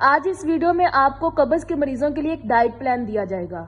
آج اس ویڈیو میں آپ کو قبض کے مریضوں کے لیے ایک ڈائٹ پلان دیا جائے گا۔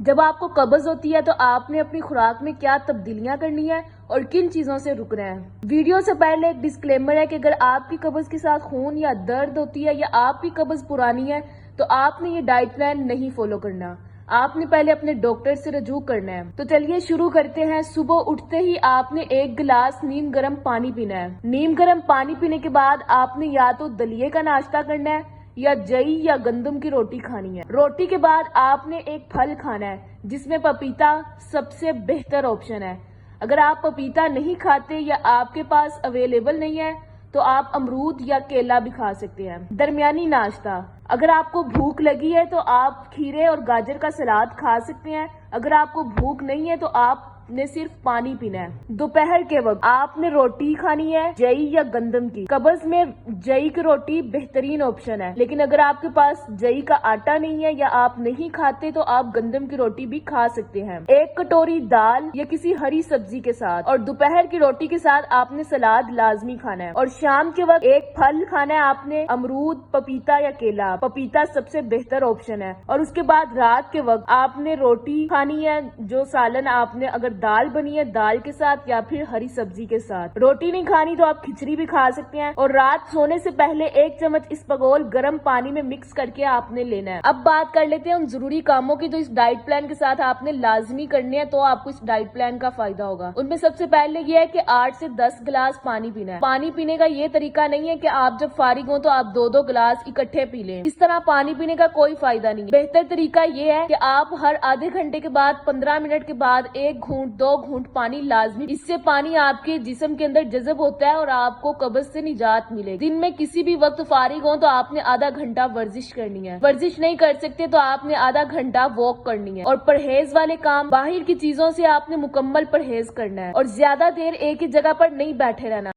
جب آپ کو قبض ہوتی ہے تو آپ نے اپنی خوراک میں کیا تبدیلیاں کرنی ہے اور کن چیزوں سے رکنا ہے۔ ویڈیو سے پہلے ایک ڈسکلیمر ہے کہ اگر آپ کی قبض کے ساتھ خون یا درد ہوتی ہے یا آپ کی قبض پرانی ہے تو آپ نے یہ ڈائٹ پلان نہیں فالو کرنا۔ آپ نے پہلے اپنے ڈاکٹر سے رجوع کرنا ہے۔ تو چلیے شروع کرتے ہیں۔ صبح اٹھتے ہی آپ نے 1 گلاس نیم گرم پانی پینا ہے۔ نیم گرم پانی پینے کے بعد آپ نے یا تو دلیے کا ناشتہ کرنا ہے یا جئی یا گندم کی روٹی کھانی ہے۔ روٹی کے بعد آپ نے ایک پھل کھانا ہے جس میں پپیتا سب سے بہتر آپشن ہے۔ اگر آپ پپیتا نہیں کھاتے یا آپ کے پاس اویلیبل نہیں ہے تو آپ امرود یا کیلا بھی کھا سکتے ہیں۔ درمیانی ناشتہ، اگر آپ کو بھوک لگی ہے تو آپ کھیرے اور گاجر کا سلاد کھا سکتے ہیں۔ اگر آپ کو بھوک نہیں ہے تو آپ نے صرف پانی پینا ہے۔ دوپہر کے وقت آپ نے روٹی کھانی ہے جئی یا گندم کی۔ قبض میں جئی کی روٹی بہترین آپشن ہے، لیکن اگر آپ کے پاس جئی کا آٹا نہیں ہے یا آپ نہیں کھاتے تو آپ گندم کی روٹی بھی کھا سکتے ہیں۔ 1 کٹوری دال یا کسی ہری سبزی کے ساتھ، اور دوپہر کی روٹی کے ساتھ آپ نے سلاد لازمی کھانا ہے۔ اور شام کے وقت ایک پھل کھانا ہے آپ نے، امرود، پپیتا یا کیلا۔ پپیتا سب سے بہتر آپشن ہے۔ اور اس کے بعد رات کے وقت آپ نے روٹی کھانی ہے، جو سالن آپ نے اگر دال بنی ہے دال کے ساتھ یا پھر ہری سبزی کے ساتھ۔ روٹی نہیں کھانی تو آپ کھچڑی بھی کھا سکتے ہیں۔ اور رات سونے سے پہلے 1 چمچ اسپغول گرم پانی میں مکس کر کے آپ نے لینا ہے۔ اب بات کر لیتے ہیں ان ضروری کاموں کی تو اس ڈائٹ پلان کے ساتھ آپ نے لازمی کرنے ہیں، تو آپ کو اس ڈائٹ پلان کا فائدہ ہوگا۔ ان میں سب سے پہلے یہ ہے کہ 8 سے 10 گلاس پانی پینا ہے۔ پانی پینے کا یہ طریقہ نہیں ہے کہ آپ جب فارغ ہوں تو آپ 2 گلاس اکٹھے پی لیں۔ اس طرح پانی پینے کا کوئی فائدہ نہیں ہے۔ بہتر طریقہ یہ ہے کہ آپ ہر آدھے گھنٹے کے بعد 15 منٹ کے بعد 1 گھونٹ 2 گھونٹ پانی لازمی، اس سے پانی آپ کے جسم کے اندر جذب ہوتا ہے اور آپ کو قبض سے نجات ملے۔ دن میں کسی بھی وقت فارغ ہوں تو آپ نے آدھا گھنٹہ ورزش کرنی ہے۔ ورزش نہیں کر سکتے تو آپ نے آدھا گھنٹہ واک کرنی ہے۔ اور پرہیز والے کام، باہر کی چیزوں سے آپ نے مکمل پرہیز کرنا ہے اور زیادہ دیر ایک ہی جگہ پر نہیں بیٹھے رہنا۔